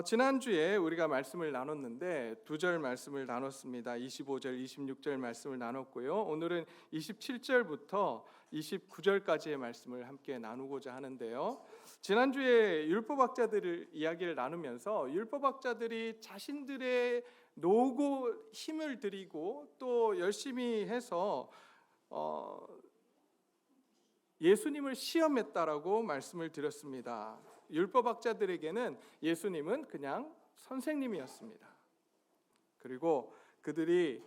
지난주에 우리가 말씀을 나눴는데 두 절 말씀을 나눴습니다. 25절, 26절 말씀을 나눴고요. 오늘은 27절부터 29절까지의 말씀을 함께 나누고자 하는데요. 지난주에 율법학자들 이야기를 나누면서 율법학자들이 자신들의 노고 힘을 들이고 또 열심히 해서 예수님을 시험했다라고 말씀을 드렸습니다. 율법학자들에게는 예수님은 그냥 선생님이었습니다. 그리고 그들이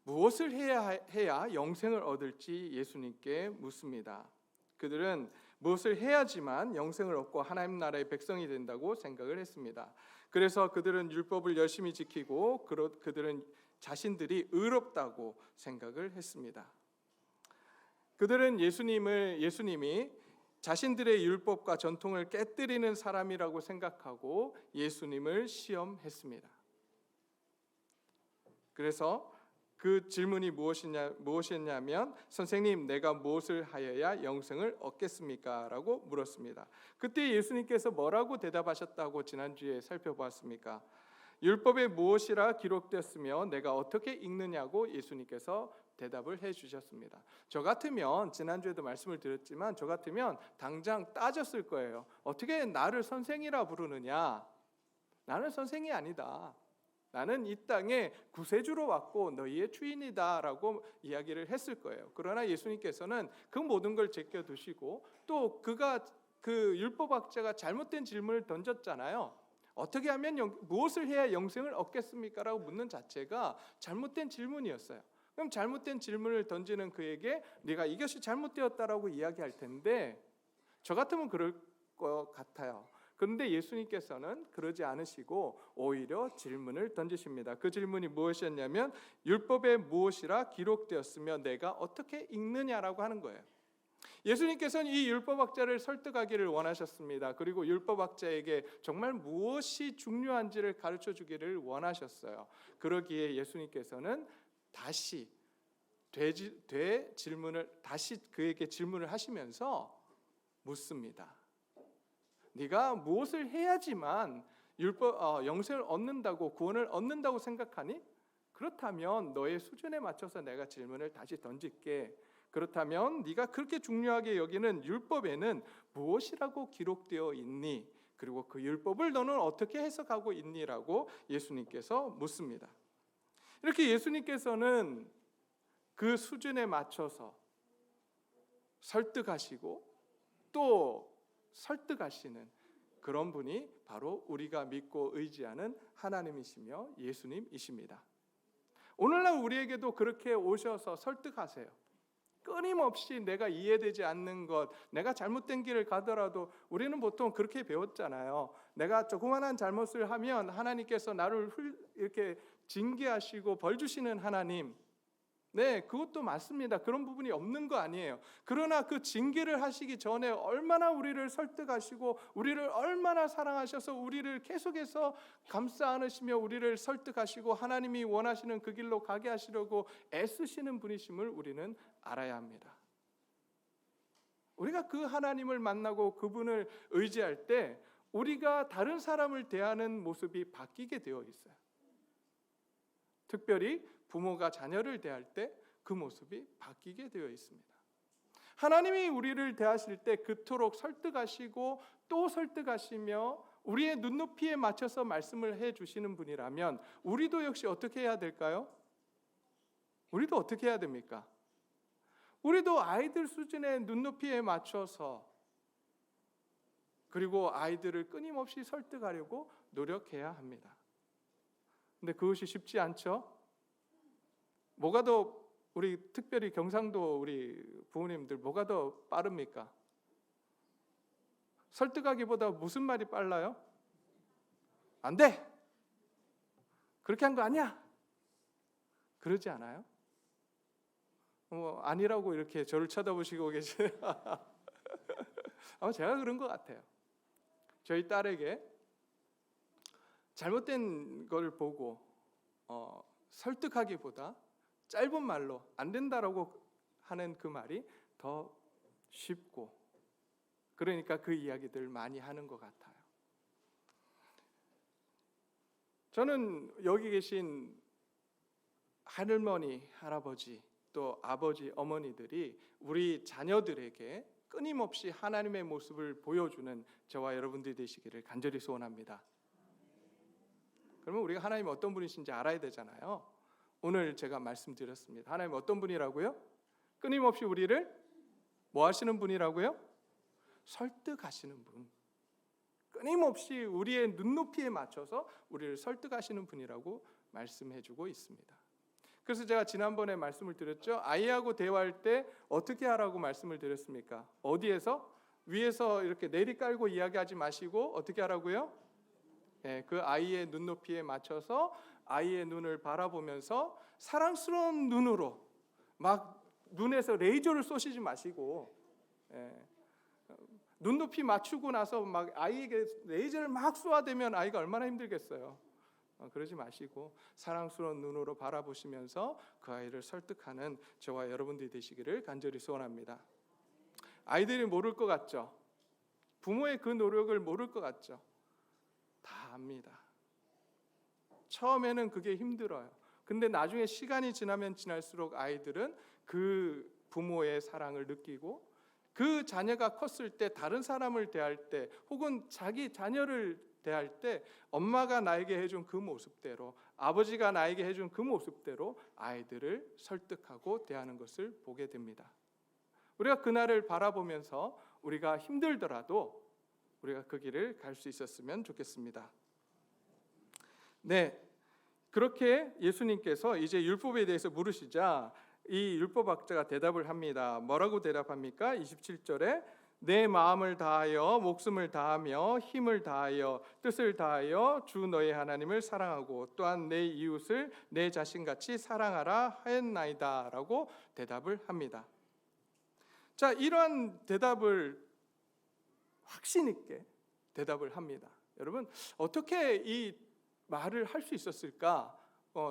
무엇을 해야 영생을 얻을지 예수님께 묻습니다. 그들은 무엇을 해야지만 영생을 얻고 하나님 나라의 백성이 된다고 생각을 했습니다. 그래서 그들은 율법을 열심히 지키고 그들은 자신들이 의롭다고 생각을 했습니다. 그들은 예수님이 자신들의 율법과 전통을 깨뜨리는 사람이라고 생각하고 예수님을 시험했습니다. 그래서 그 질문이 무엇이었냐면 선생님, 내가 무엇을 하여야 영생을 얻겠습니까? 라고 물었습니다. 그때 예수님께서 뭐라고 대답하셨다고 지난주에 살펴보았습니까? 율법에 무엇이라 기록되었으며 내가 어떻게 읽느냐고 예수님께서 대답을 해주셨습니다. 저 같으면 지난주에도 말씀을 드렸지만 저 같으면 당장 따졌을 거예요. 어떻게 나를 선생이라 부르느냐? 나는 선생이 아니다. 나는 이 땅에 구세주로 왔고 너희의 주인이다 라고 이야기를 했을 거예요. 그러나 예수님께서는 그 모든 걸 제껴두시고 또 그 율법학자가 잘못된 질문을 던졌잖아요. 어떻게 하면 무엇을 해야 영생을 얻겠습니까? 라고 묻는 자체가 잘못된 질문이었어요. 그럼 잘못된 질문을 던지는 그에게 네가 이것이 잘못되었다라고 이야기할 텐데 저 같으면 그럴 것 같아요. 그런데 예수님께서는 그러지 않으시고 오히려 질문을 던지십니다. 그 질문이 무엇이었냐면 율법에 무엇이라 기록되었으며 내가 어떻게 읽느냐라고 하는 거예요. 예수님께서는 이 율법학자를 설득하기를 원하셨습니다. 그리고 율법학자에게 정말 무엇이 중요한지를 가르쳐 주기를 원하셨어요. 그러기에 예수님께서는 다시 그에게 질문을 하시면서 묻습니다. 네가 무엇을 해야지만 영생을 얻는다고, 구원을 얻는다고 생각하니? 그렇다면 너의 수준에 맞춰서 내가 질문을 다시 던질게. 그렇다면 네가 그렇게 중요하게 여기는 율법에는 무엇이라고 기록되어 있니? 그리고 그 율법을 너는 어떻게 해석하고 있니라고 예수님께서 묻습니다. 이렇게 예수님께서는 그 수준에 맞춰서 설득하시고 또 설득하시는 그런 분이 바로 우리가 믿고 의지하는 하나님이시며 예수님이십니다. 오늘날 우리에게도 그렇게 오셔서 설득하세요. 끊임없이 내가 이해되지 않는 것, 내가 잘못된 길을 가더라도 우리는 보통 그렇게 배웠잖아요. 내가 조그마한 잘못을 하면 하나님께서 나를 이렇게 징계하시고 벌 주시는 하나님. 네, 그것도 맞습니다. 그런 부분이 없는 거 아니에요. 그러나 그 징계를 하시기 전에 얼마나 우리를 설득하시고 우리를 얼마나 사랑하셔서 우리를 계속해서 감싸 안으시며 우리를 설득하시고 하나님이 원하시는 그 길로 가게 하시려고 애쓰시는 분이심을 우리는 알아야 합니다. 우리가 그 하나님을 만나고 그분을 의지할 때 우리가 다른 사람을 대하는 모습이 바뀌게 되어 있어요. 특별히 부모가 자녀를 대할 때 그 모습이 바뀌게 되어 있습니다. 하나님이 우리를 대하실 때 그토록 설득하시고 또 설득하시며 우리의 눈높이에 맞춰서 말씀을 해주시는 분이라면 우리도 역시 어떻게 해야 될까요? 우리도 어떻게 해야 됩니까? 우리도 아이들 수준의 눈높이에 맞춰서 그리고 아이들을 끊임없이 설득하려고 노력해야 합니다. 근데 그것이 쉽지 않죠? 뭐가 더 우리 특별히 경상도 우리 부모님들 뭐가 더 빠릅니까? 설득하기보다 무슨 말이 빨라요? 안 돼! 그렇게 한 거 아니야! 그러지 않아요? 아니라고 이렇게 저를 쳐다보시고 계시네요. 제가 그런 것 같아요. 저희 딸에게 잘못된 걸 보고 설득하기보다 짧은 말로 안 된다라고 하는 그 말이 더 쉽고 그러니까 그 이야기들 많이 하는 것 같아요. 저는 여기 계신 할머니, 할아버지, 또 아버지, 어머니들이 우리 자녀들에게 끊임없이 하나님의 모습을 보여주는 저와 여러분들이 되시기를 간절히 소원합니다. 그러면 우리가 하나님이 어떤 분이신지 알아야 되잖아요. 오늘 제가 말씀드렸습니다. 하나님 어떤 분이라고요? 끊임없이 우리를 뭐 하시는 분이라고요? 설득하시는 분. 끊임없이 우리의 눈높이에 맞춰서 우리를 설득하시는 분이라고 말씀해주고 있습니다. 그래서 제가 지난번에 말씀을 드렸죠. 아이하고 대화할 때 어떻게 하라고 말씀을 드렸습니까? 어디에서? 위에서 이렇게 내리 깔고 이야기하지 마시고 어떻게 하라고요? 그 아이의 눈높이에 맞춰서 아이의 눈을 바라보면서 사랑스러운 눈으로 막 눈에서 레이저를 쏘시지 마시고 눈높이 맞추고 나서 막 아이에게 레이저를 막 쏘아대면 아이가 얼마나 힘들겠어요. 그러지 마시고 사랑스러운 눈으로 바라보시면서 그 아이를 설득하는 저와 여러분들이 되시기를 간절히 소원합니다. 아이들이 모를 것 같죠? 부모의 그 노력을 모를 것 같죠? 다 압니다. 처음에는 그게 힘들어요. 근데 나중에 시간이 지나면 지날수록 아이들은 그 부모의 사랑을 느끼고 그 자녀가 컸을 때 다른 사람을 대할 때 혹은 자기 자녀를 대할 때 엄마가 나에게 해준 그 모습대로 아버지가 나에게 해준 그 모습대로 아이들을 설득하고 대하는 것을 보게 됩니다. 우리가 그날을 바라보면서 우리가 힘들더라도 우리가 그 길을 갈 수 있었으면 좋겠습니다. 네, 그렇게 예수님께서 이제 율법에 대해서 물으시자 이 율법학자가 대답을 합니다. 뭐라고 대답합니까? 27절에 내 마음을 다하여 목숨을 다하며 힘을 다하여 뜻을 다하여 주 너의 하나님을 사랑하고 또한 내 이웃을 내 자신같이 사랑하라 하였나이다 라고 대답을 합니다. 자, 이러한 대답을 확신 있게 대답을 합니다. 여러분 어떻게 이 말을 할 수 있었을까?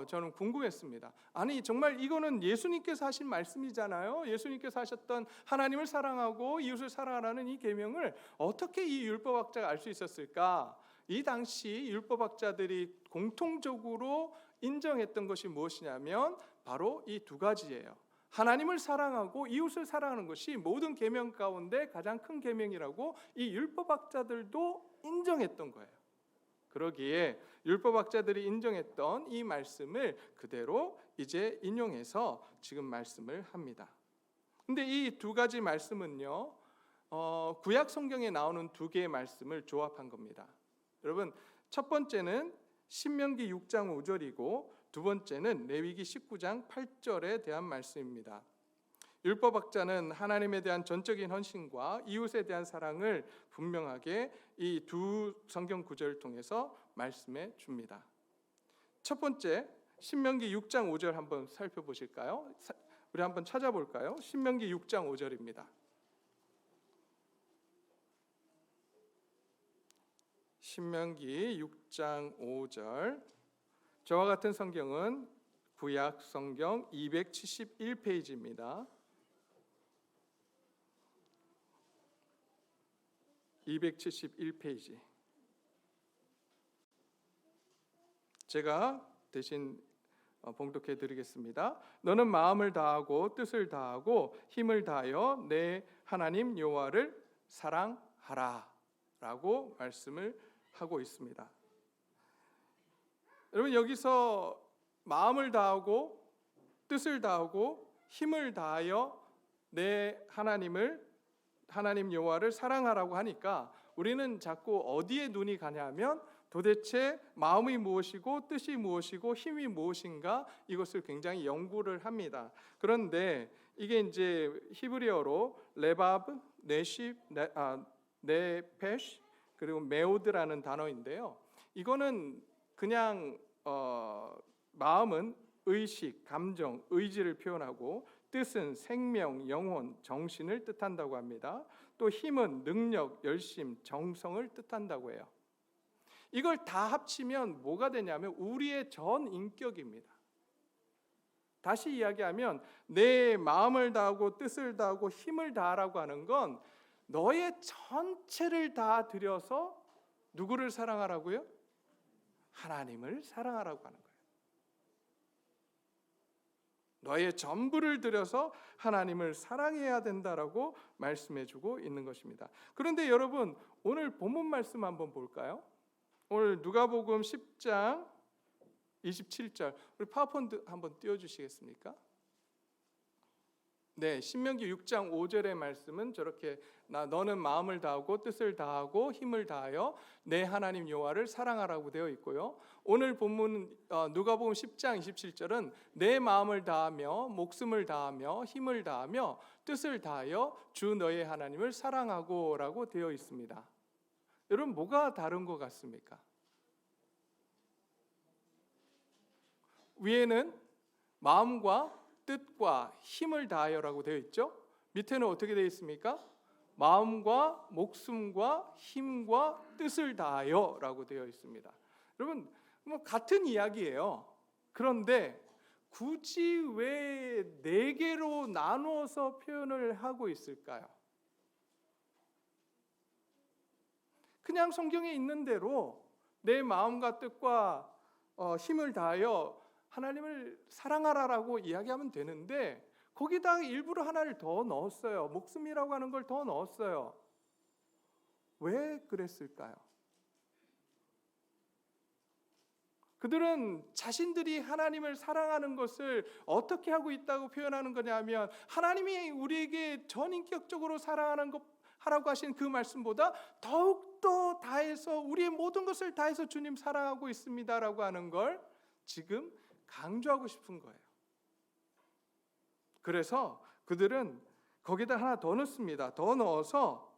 저는 궁금했습니다. 아니 정말 이거는 예수님께서 하신 말씀이잖아요. 예수님께서 하셨던 하나님을 사랑하고 이웃을 사랑하라는 이 계명을 어떻게 이 율법학자가 알 수 있었을까? 이 당시 율법학자들이 공통적으로 인정했던 것이 무엇이냐면 바로 이 두 가지예요. 하나님을 사랑하고 이웃을 사랑하는 것이 모든 계명 가운데 가장 큰 계명이라고 이 율법학자들도 인정했던 거예요. 그러기에 율법학자들이 인정했던 이 말씀을 그대로 이제 인용해서 지금 말씀을 합니다. 근데 이 두 가지 말씀은요, 구약 성경에 나오는 두 개의 말씀을 조합한 겁니다. 여러분, 첫 번째는 신명기 6장 5절이고 두 번째는 레위기 19장 8절에 대한 말씀입니다. 율법학자는 하나님에 대한 전적인 헌신과 이웃에 대한 사랑을 분명하게 이 두 성경 구절을 통해서 말씀해 줍니다. 첫 번째 신명기 6장 5절 한번 살펴보실까요? 우리 한번 찾아볼까요? 신명기 6장 5절입니다. 신명기 6장 5절. 저와 같은 성경은 구약 성경 271페이지입니다. 271페이지. 제가 대신 봉독해 드리겠습니다. 너는 마음을 다하고 뜻을 다하고 힘을 다하여 내 하나님 여호와를 사랑하라 라고 말씀을 하고 있습니다. 여러분 여기서 마음을 다하고 뜻을 다하고 힘을 다하여 내 하나님 여호와를 사랑하라고 하니까 우리는 자꾸 어디에 눈이 가냐면 도대체 마음이 무엇이고 뜻이 무엇이고 힘이 무엇인가 이것을 굉장히 연구를 합니다. 그런데 이게 이제 히브리어로 레바브, 네십, 네페시 그리고 메오드라는 단어인데요. 이거는 그냥 마음은 의식, 감정, 의지를 표현하고 뜻은 생명, 영혼, 정신을 뜻한다고 합니다. 또 힘은 능력, 열심, 정성을 뜻한다고 해요. 이걸 다 합치면 뭐가 되냐면 우리의 전 인격입니다. 다시 이야기하면 내 마음을 다하고 뜻을 다하고 힘을 다하라고 하는 건 너의 전체를 다 들여서 누구를 사랑하라고요? 하나님을 사랑하라고 하는 거예요. 너의 전부를 들여서 하나님을 사랑해야 된다라고 말씀해주고 있는 것입니다. 그런데 여러분, 오늘 본문 말씀 한번 볼까요? 오늘 누가복음 10장 27절, 우리 파워포인트 한번 띄워주시겠습니까? 네, 신명기 6장 5절의 말씀은 저렇게 너는 마음을 다하고 뜻을 다하고 힘을 다하여 내 하나님 여호와를 사랑하라고 되어 있고요. 오늘 본문 누가복음 10장 27절은 내 마음을 다하며 목숨을 다하며 힘을 다하며 뜻을 다하여 주 너의 하나님을 사랑하고라고 되어 있습니다. 여러분, 뭐가 다른 것 같습니까? 위에는 마음과 뜻과 힘을 다하여라고 되어 있죠. 밑에는 어떻게 되어 있습니까? 마음과 목숨과 힘과 뜻을 다하여라고 되어 있습니다. 여러분, 뭐 같은 이야기예요. 그런데 굳이 왜 네 개로 나누어서 표현을 하고 있을까요? 그냥 성경에 있는 대로 내 마음과 뜻과 힘을 다하여 하나님을 사랑하라라고 이야기하면 되는데 거기다가 일부러 하나를 더 넣었어요. 목숨이라고 하는 걸 더 넣었어요. 왜 그랬을까요? 그들은 자신들이 하나님을 사랑하는 것을 어떻게 하고 있다고 표현하는 거냐면 하나님이 우리에게 전인격적으로 사랑하는 것 하라고 하신 그 말씀보다 더욱더 다해서 우리의 모든 것을 다해서 주님 사랑하고 있습니다라고 하는 걸 지금 강조하고 싶은 거예요. 그래서 그들은 거기다 하나 더 넣습니다. 더 넣어서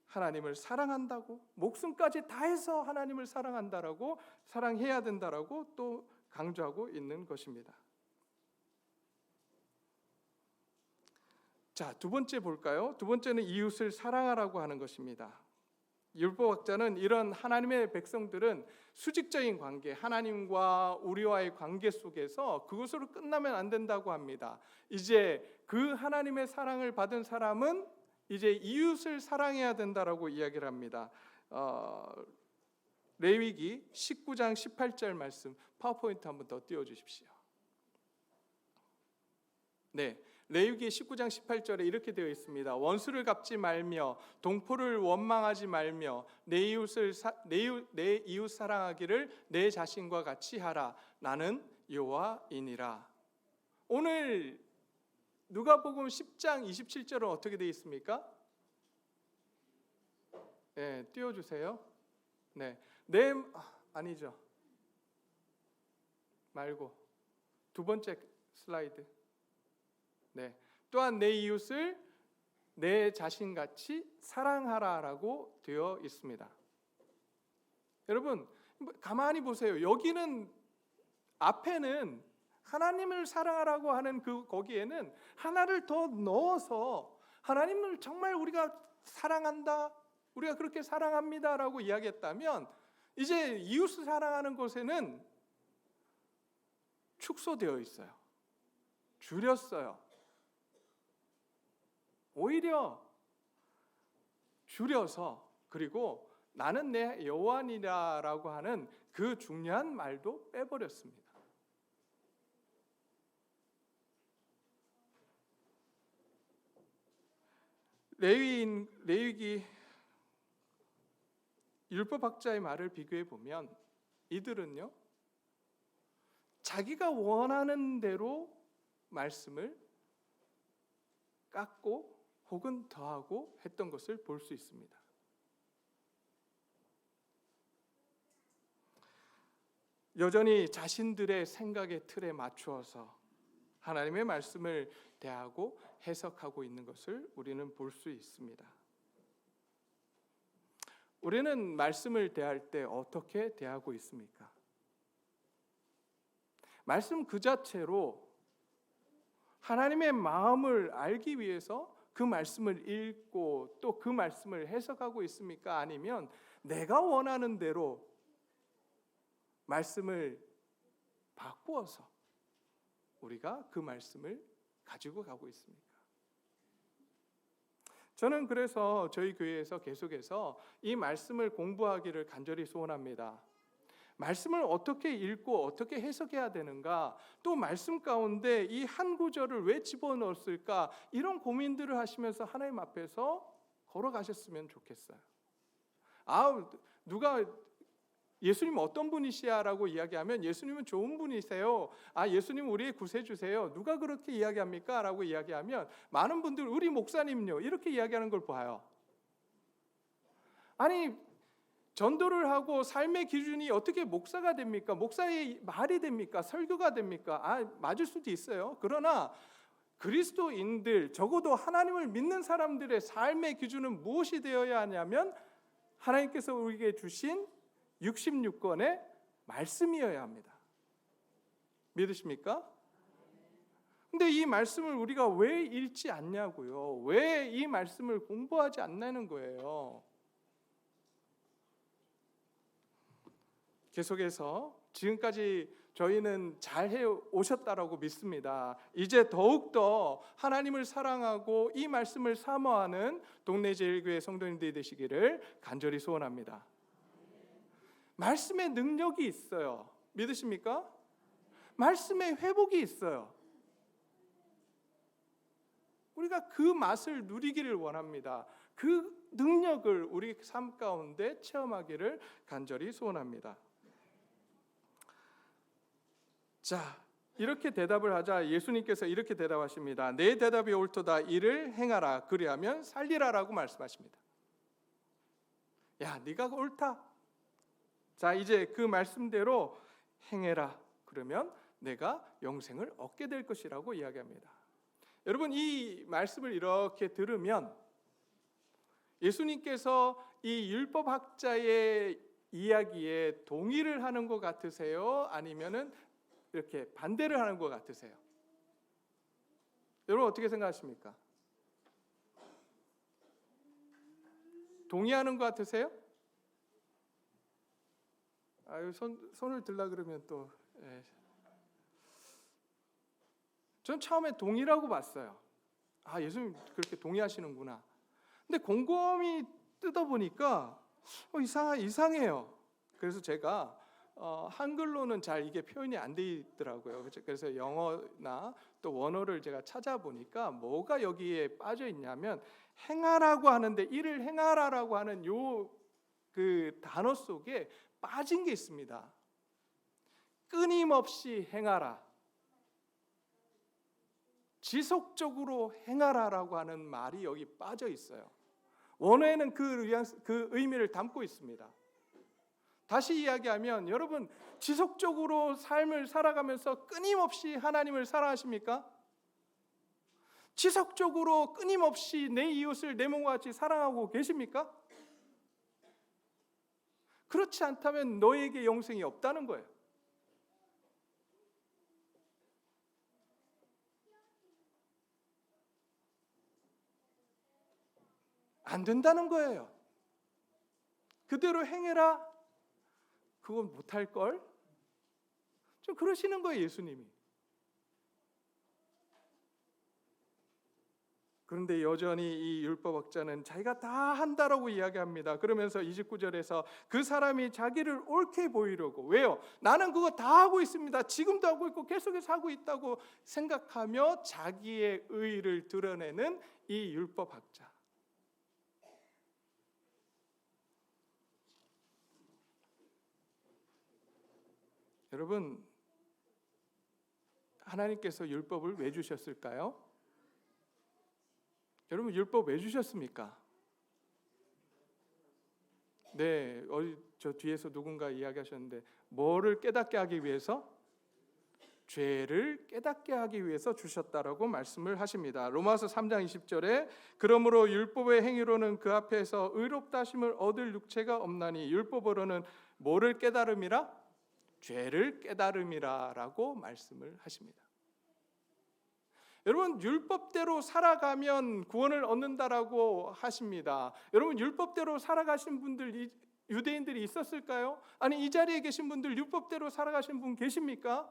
하나님을 사랑한다고, 목숨까지 다해서 하나님을 사랑한다라고, 사랑해야 된다라고 또 강조하고 있는 것입니다. 자, 두 번째 볼까요? 두 번째는 이웃을 사랑하라고 하는 것입니다. 율법학자는 이런 하나님의 백성들은 수직적인 관계, 하나님과 우리와의 관계 속에서 그것으로 끝나면 안 된다고 합니다. 이제 그 하나님의 사랑을 받은 사람은 이제 이웃을 사랑해야 된다라고 이야기를 합니다. 레위기 19장 18절 말씀 파워포인트 한번 더 띄워주십시오. 네, 레위기 19장 18절에 이렇게 되어 있습니다. 원수를 갚지 말며 동포를 원망하지 말며 내 이웃 사랑하기를 내 자신과 같이 하라. 나는 여호와이니라. 오늘 누가복음 10장 27절은 어떻게 되어 있습니까? 네, 띄워주세요. 네, 아니죠. 말고 두 번째 슬라이드. 네, 또한 내 이웃을 내 자신같이 사랑하라라고 되어 있습니다. 여러분, 가만히 보세요. 여기는 앞에는 하나님을 사랑하라고 하는 거기에는 하나를 더 넣어서 하나님을 정말 우리가 사랑한다, 우리가 그렇게 사랑합니다라고 이야기했다면 이제 이웃을 사랑하는 곳에는 축소되어 있어요. 줄였어요. 오히려 줄여서 그리고 나는 내 여호와니라라고 하는 그 중요한 말도 빼버렸습니다. 레위기 율법학자의 말을 비교해 보면 이들은요, 자기가 원하는 대로 말씀을 깎고 혹은 더하고 했던 것을 볼 수 있습니다. 여전히 자신들의 생각의 틀에 맞추어서 하나님의 말씀을 대하고 해석하고 있는 것을 우리는 볼 수 있습니다. 우리는 말씀을 대할 때 어떻게 대하고 있습니까? 말씀 그 자체로 하나님의 마음을 알기 위해서 그 말씀을 읽고 또 그 말씀을 해석하고 있습니까? 아니면 내가 원하는 대로 말씀을 바꾸어서 우리가 그 말씀을 가지고 가고 있습니까? 저는 그래서 저희 교회에서 계속해서 이 말씀을 공부하기를 간절히 소원합니다. 말씀을 어떻게 읽고 어떻게 해석해야 되는가, 또 말씀 가운데 이 한 구절을 왜 집어넣었을까, 이런 고민들을 하시면서 하나님 앞에서 걸어가셨으면 좋겠어요. 누가 예수님 어떤 분이시야 라고 이야기하면 예수님은 좋은 분이세요, 예수님 우리의 구세주세요, 누가 그렇게 이야기합니까? 라고 이야기하면 많은 분들 우리 목사님요 이렇게 이야기하는 걸 봐요. 아니, 전도를 하고 삶의 기준이 어떻게 목사가 됩니까? 목사의 말이 됩니까? 설교가 됩니까? 맞을 수도 있어요. 그러나 그리스도인들, 적어도 하나님을 믿는 사람들의 삶의 기준은 무엇이 되어야 하냐면 하나님께서 우리에게 주신 66권의 말씀이어야 합니다. 믿으십니까? 근데 이 말씀을 우리가 왜 읽지 않냐고요? 왜 이 말씀을 공부하지 않냐는 거예요. 계속해서 지금까지 저희는 잘해 오셨다라고 믿습니다. 이제 더욱더 하나님을 사랑하고 이 말씀을 사모하는 동네 제일교회 성도님들이 되시기를 간절히 소원합니다. 말씀의 능력이 있어요. 믿으십니까? 말씀의 회복이 있어요. 우리가 그 맛을 누리기를 원합니다. 그 능력을 우리 삶 가운데 체험하기를 간절히 소원합니다. 자, 이렇게 대답을 하자 예수님께서 이렇게 대답하십니다. 내 대답이 옳도다. 이를 행하라. 그리하면 살리라라고 말씀하십니다. 야, 네가 옳다. 자, 이제 그 말씀대로 행해라. 그러면 내가 영생을 얻게 될 것이라고 이야기합니다. 여러분, 이 말씀을 이렇게 들으면 예수님께서 이 율법학자의 이야기에 동의를 하는 것 같으세요? 아니면은 이렇게 반대를 하는 것 같으세요? 여러분 어떻게 생각하십니까? 동의하는 것 같으세요? 손을 들라 그러면 또 전 처음에 동의라고 봤어요. 예수님 그렇게 동의하시는구나. 근데 곰곰이 뜯어보니까 이상해요. 그래서 제가 한글로는 잘 이게 표현이 안 돼 있더라고요. 그래서 영어나 또 원어를 제가 찾아보니까 뭐가 여기에 빠져 있냐면 행하라고 하는데 이를 행하라라고 하는 그 단어 속에 빠진 게 있습니다. 끊임없이 행하라, 지속적으로 행하라라고 하는 말이 여기 빠져 있어요. 원어에는 그 의미를 담고 있습니다. 다시 이야기하면 여러분 지속적으로 삶을 살아가면서 끊임없이 하나님을 사랑하십니까? 지속적으로 끊임없이 내 이웃을 내 몸과 같이 사랑하고 계십니까? 그렇지 않다면 너에게 영생이 없다는 거예요. 안 된다는 거예요. 그대로 행해라. 그건 못할걸? 좀 그러시는 거예요, 예수님이. 그런데 여전히 이 율법학자는 자기가 다 한다라고 이야기합니다. 그러면서 29절에서 그 사람이 자기를 옳게 보이려고, 왜요? 나는 그거 다 하고 있습니다. 지금도 하고 있고 계속해서 하고 있다고 생각하며 자기의 의의를 드러내는 이 율법학자. 여러분, 하나님께서 율법을 왜 주셨을까요? 여러분, 율법 왜 주셨습니까? 네, 저 뒤에서 누군가 이야기하셨는데 뭐를 깨닫게 하기 위해서? 죄를 깨닫게 하기 위해서 주셨다라고 말씀을 하십니다. 로마서 3장 20절에 그러므로 율법의 행위로는 그 앞에서 의롭다 하심을 얻을 육체가 없나니 율법으로는 뭐를 깨달음이라? 죄를 깨달음이라라고 말씀을 하십니다. 여러분, 율법대로 살아가면 구원을 얻는다라고 하십니다. 여러분, 율법대로 살아가신 분들, 유대인들이 있었을까요? 아니, 이 자리에 계신 분들 율법대로 살아가신 분 계십니까?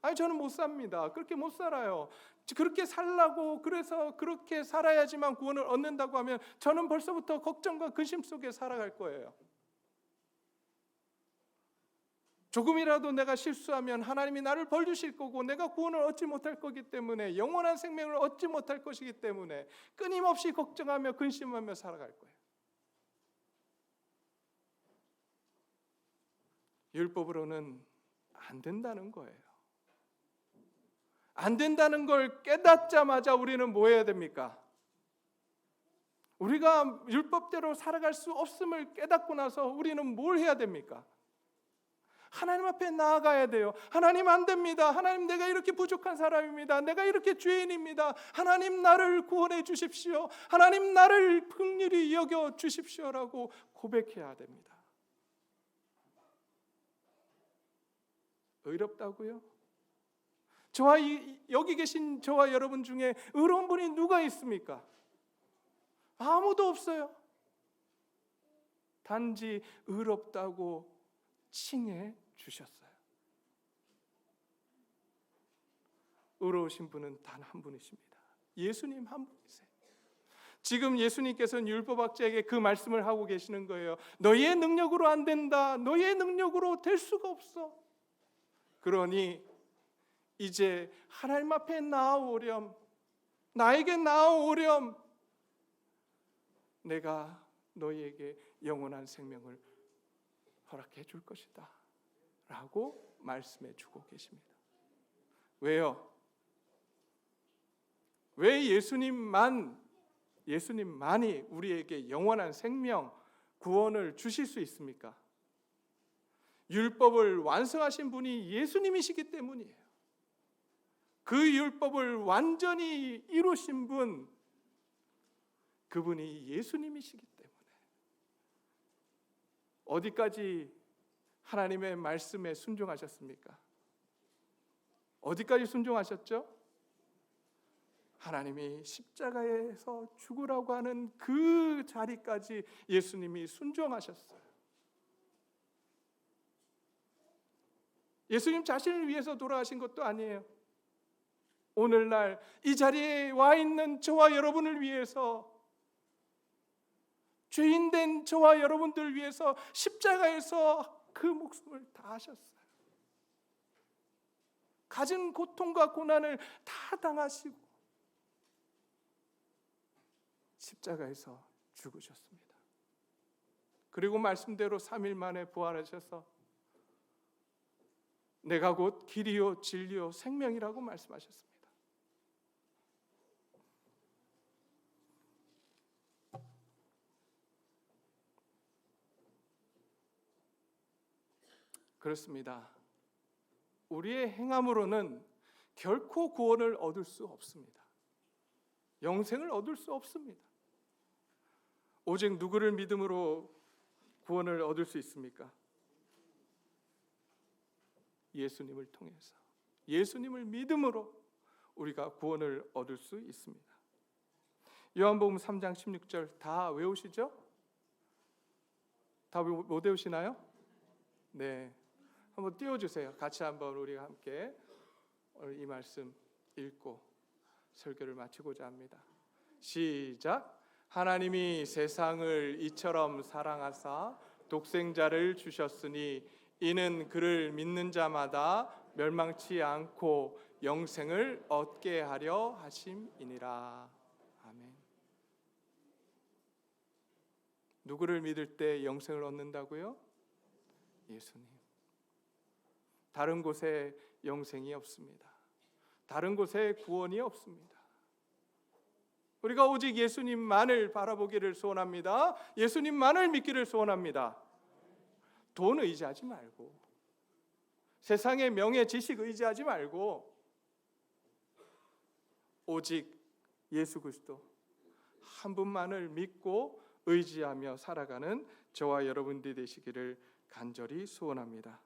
아니 저는 못 삽니다. 그렇게 못 살아요. 그렇게 살라고 그래서 그렇게 살아야지만 구원을 얻는다고 하면 저는 벌써부터 걱정과 근심 속에 살아갈 거예요. 조금이라도 내가 실수하면 하나님이 나를 벌 주실 거고 내가 구원을 얻지 못할 거기 때문에 영원한 생명을 얻지 못할 것이기 때문에 끊임없이 걱정하며 근심하며 살아갈 거예요. 율법으로는 안 된다는 거예요. 안 된다는 걸 깨닫자마자 우리는 뭐 해야 됩니까? 우리가 율법대로 살아갈 수 없음을 깨닫고 나서 우리는 뭘 해야 됩니까? 하나님 앞에 나아가야 돼요. 하나님 안 됩니다. 하나님 내가 이렇게 부족한 사람입니다. 내가 이렇게 죄인입니다. 하나님 나를 구원해 주십시오. 하나님 나를 긍휼히 여겨 주십시오라고 고백해야 됩니다. 의롭다고요? 여기 계신 저와 여러분 중에 의로운 분이 누가 있습니까? 아무도 없어요. 단지 의롭다고 칭해 주셨어요. 의로우신 분은 단 한 분이십니다. 예수님 한 분이세요. 지금 예수님께서는 율법학자에게 그 말씀을 하고 계시는 거예요. 너희의 능력으로 안 된다. 너희의 능력으로 될 수가 없어. 그러니 이제 하나님 앞에 나아오렴. 나에게 나아오렴. 내가 너희에게 영원한 생명을 허락해 줄 것이다 라고 말씀해 주고 계십니다. 왜요? 왜 예수님만이 우리에게 영원한 생명, 구원을 주실 수 있습니까? 율법을 완성하신 분이 예수님이시기 때문이에요. 그 율법을 완전히 이루신 분, 그분이 예수님이시기 때문에 어디까지 하나님의 말씀에 순종하셨습니까? 어디까지 순종하셨죠? 하나님이 십자가에서 죽으라고 하는 그 자리까지 예수님이 순종하셨어요. 예수님 자신을 위해서 돌아가신 것도 아니에요. 오늘날 이 자리에 와 있는 저와 여러분을 위해서, 죄인된 저와 여러분들 위해서 십자가에서 그 목숨을 다하셨어요. 가진 고통과 고난을 다 당하시고 십자가에서 죽으셨습니다. 그리고 말씀대로 3일 만에 부활하셔서 내가 곧 길이요 진리요 생명이라고 말씀하셨습니다. 그렇습니다. 우리의 행함으로는 결코 구원을 얻을 수 없습니다. 영생을 얻을 수 없습니다. 오직 누구를 믿음으로 구원을 얻을 수 있습니까? 예수님을 통해서, 예수님을 믿음으로 우리가 구원을 얻을 수 있습니다. 요한복음 3장 16절 다 외우시죠? 다 못 외우시나요? 네, 한번 띄워주세요. 같이 한번 우리가 함께 오늘 이 말씀 읽고 설교를 마치고자 합니다. 시작. 하나님이 세상을 이처럼 사랑하사 독생자를 주셨으니 이는 그를 믿는 자마다 멸망치 않고 영생을 얻게 하려 하심이니라. 아멘. 누구를 믿을 때 영생을 얻는다고요? 예수님. 다른 곳에 영생이 없습니다. 다른 곳에 구원이 없습니다. 우리가 오직 예수님만을 바라보기를 소원합니다. 예수님만을 믿기를 소원합니다. 돈 의지하지 말고, 세상의 명예, 지식 의지하지 말고 오직 예수 그리스도 한 분만을 믿고 의지하며 살아가는 저와 여러분들이 되시기를 간절히 소원합니다.